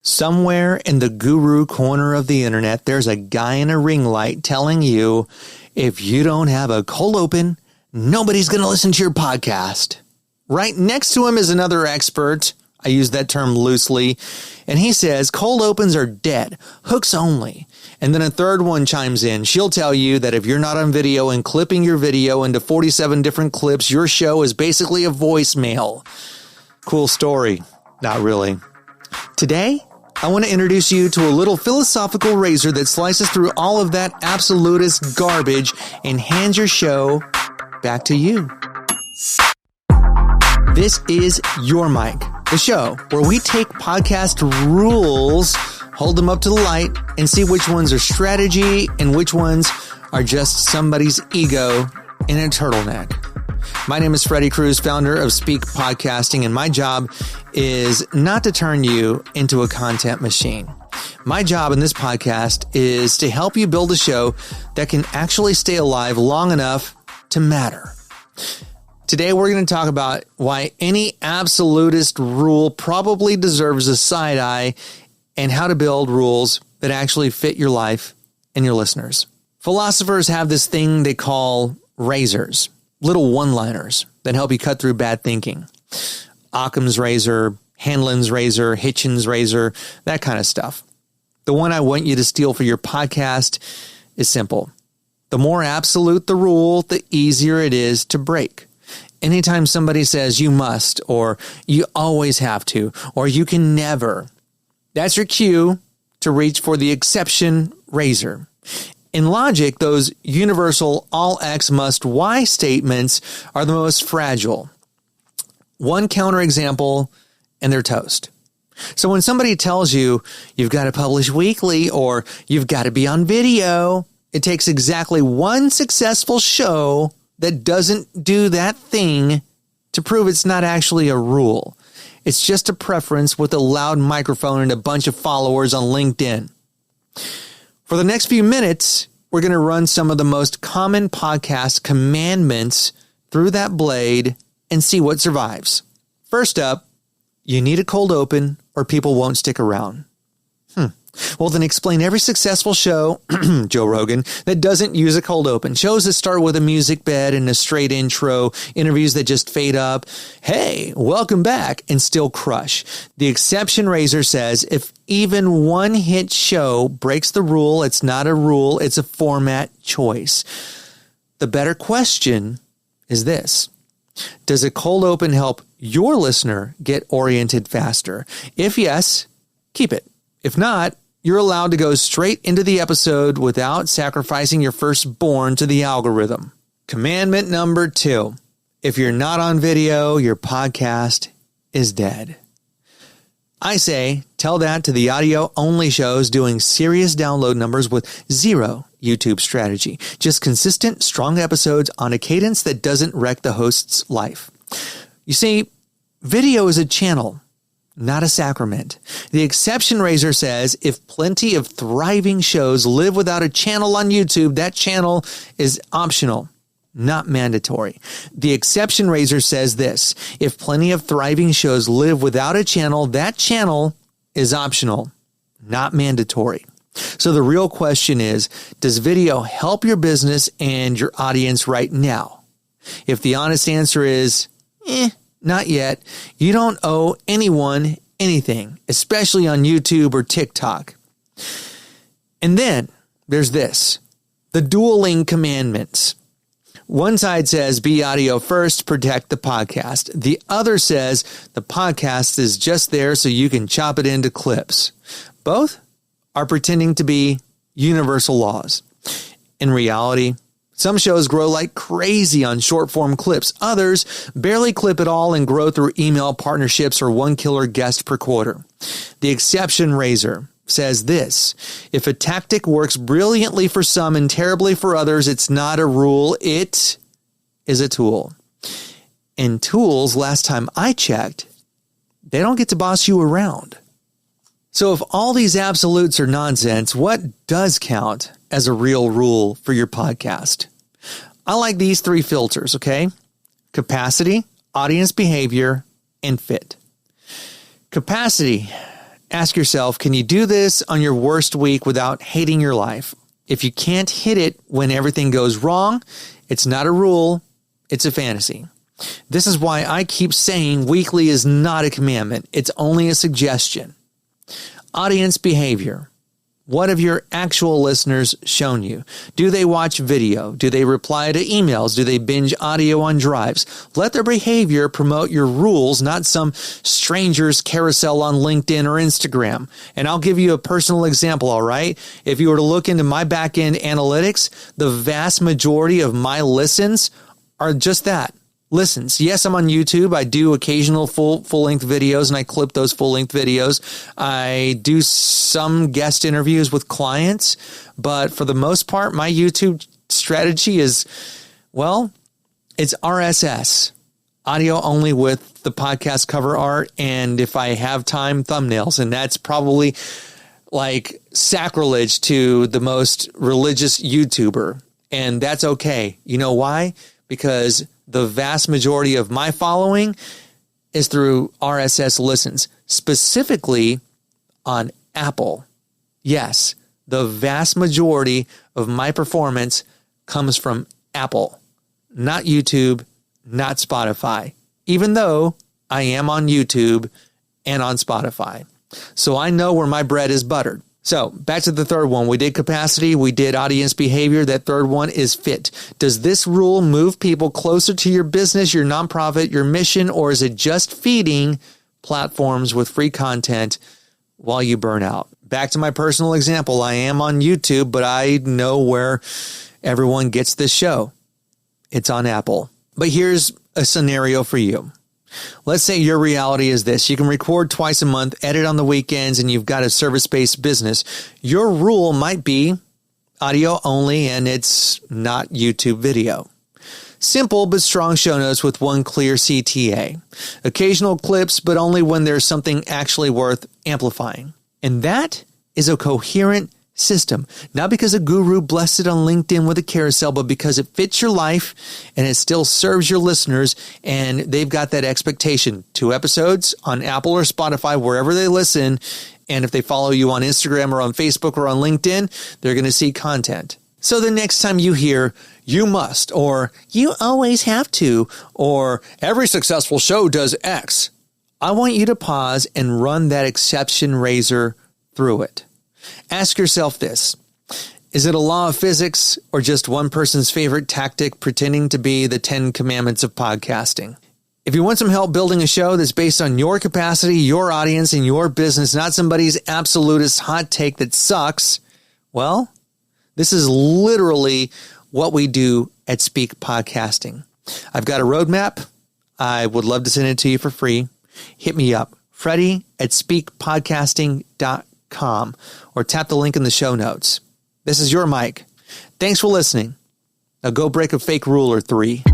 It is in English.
Somewhere in the guru corner of the internet, there's a guy in a ring light telling you, if you don't have a cold open, nobody's going to listen to your podcast. Right next to him is another expert. I use that term loosely. And he says cold opens are dead, hooks only. And then a third one chimes in. She'll tell you that if you're not on video and clipping your video into 47 different clips, your show is basically a voicemail. Cool story. Not really. Today, I want to introduce you to a little philosophical razor that slices through all of that absolutist garbage and hands your show back to you. This is Your Mic, the show where we take podcast rules, hold them up to the light, and see which ones are strategy and which ones are just somebody's ego in a turtleneck. My name is Freddy Cruz, founder of Speke Podcasting, and my job is not to turn you into a content machine. My job in this podcast is to help you build a show that can actually stay alive long enough to matter. Today, we're going to talk about why any absolutist rule probably deserves a side eye and how to build rules that actually fit your life and your listeners. Philosophers have this thing they call razors, little one-liners that help you cut through bad thinking. Occam's razor, Hanlon's razor, Hitchens' razor, that kind of stuff. The one I want you to steal for your podcast is simple. The more absolute the rule, the easier it is to break. Anytime somebody says you must, or you always have to, or you can never, that's your cue to reach for the exception razor. In logic, those universal all X must Y statements are the most fragile. One counterexample, and they're toast. So when somebody tells you you've got to publish weekly or you've got to be on video, it takes exactly one successful show that doesn't do that thing to prove it's not actually a rule. It's just a preference with a loud microphone and a bunch of followers on LinkedIn. For the next few minutes, we're going to run some of the most common podcast commandments through that blade and see what survives. First up, you need a cold open or people won't stick around. Well, then explain every successful show, Joe Rogan, that doesn't use a cold open. Shows that start with a music bed and a straight intro, interviews that just fade up. Hey, welcome back, and still crush. The exception razor says if even one hit show breaks the rule, it's not a rule, it's a format choice. The better question is this. Does a cold open help your listener get oriented faster? If yes, keep it. If not, you're allowed to go straight into the episode without sacrificing your firstborn to the algorithm. Commandment number 2. If you're not on video, your podcast is dead. I say, tell that to the audio-only shows doing serious download numbers with zero YouTube strategy. Just consistent, strong episodes on a cadence that doesn't wreck the host's life. You see, video is a channel, not a sacrament. The exception razor says if plenty of thriving shows live without a channel on YouTube, that channel is optional, not mandatory. The exception razor says this. If plenty of thriving shows live without a channel, that channel is optional, not mandatory. So the real question is, does video help your business and your audience right now? If the honest answer is, not yet, you don't owe anyone anything, especially on YouTube or TikTok. And then there's this, the dueling commandments. One side says be audio first, protect the podcast. The other says the podcast is just there so you can chop it into clips. Both are pretending to be universal laws. In reality, some shows grow like crazy on short-form clips. Others barely clip at all and grow through email partnerships or one killer guest per quarter. The exception razor says this. If a tactic works brilliantly for some and terribly for others, it's not a rule. It is a tool. And tools, last time I checked, they don't get to boss you around. So if all these absolutes are nonsense, what does count as a real rule for your podcast? I like these 3 filters, okay? Capacity, audience behavior, and fit. Capacity. Ask yourself, can you do this on your worst week without hating your life? If you can't hit it when everything goes wrong, it's not a rule, it's a fantasy. This is why I keep saying weekly is not a commandment. It's only a suggestion. Audience behavior. What have your actual listeners shown you? Do they watch video? Do they reply to emails? Do they binge audio on drives? Let their behavior promote your rules, not some stranger's carousel on LinkedIn or Instagram. And I'll give you a personal example, all right? If you were to look into my back-end analytics, the vast majority of my listens are just that. Listens. Yes, I'm on YouTube. I do occasional full-length videos, and I clip those full-length videos. I do some guest interviews with clients, but for the most part, my YouTube strategy is, well, it's RSS, audio only with the podcast cover art, and if I have time, thumbnails, and that's probably like sacrilege to the most religious YouTuber, and that's okay. You know why? Because the vast majority of my following is through RSS listens, specifically on Apple. Yes, the vast majority of my performance comes from Apple, not YouTube, not Spotify, even though I am on YouTube and on Spotify. So I know where my bread is buttered. So back to the third one. We did capacity. We did audience behavior. That third one is fit. Does this rule move people closer to your business, your nonprofit, your mission, or is it just feeding platforms with free content while you burn out? Back to my personal example. I am on YouTube, but I know where everyone gets this show. It's on Apple. But here's a scenario for you. Let's say your reality is this. You can record twice a month, edit on the weekends, and you've got a service-based business. Your rule might be audio only, and it's not YouTube video. Simple but strong show notes with one clear CTA. Occasional clips, but only when there's something actually worth amplifying. And that is a coherent system. Not because a guru blessed it on LinkedIn with a carousel, but because it fits your life and it still serves your listeners, and they've got that expectation. 2 episodes on Apple or Spotify, wherever they listen. And if they follow you on Instagram or on Facebook or on LinkedIn, they're going to see content. So the next time you hear, you must, or you always have to, or every successful show does X, I want you to pause and run that exception razor through it. Ask yourself this. Is it a law of physics or just one person's favorite tactic pretending to be the 10 commandments of podcasting? If you want some help building a show that's based on your capacity, your audience, and your business, not somebody's absolutist hot take that sucks, well, this is literally what we do at Speke Podcasting. I've got a roadmap. I would love to send it to you for free. Hit me up, Freddy at spekepodcasting.com. Or tap the link in the show notes. This is your Mike. Thanks for listening. Now go break a fake rule or 3.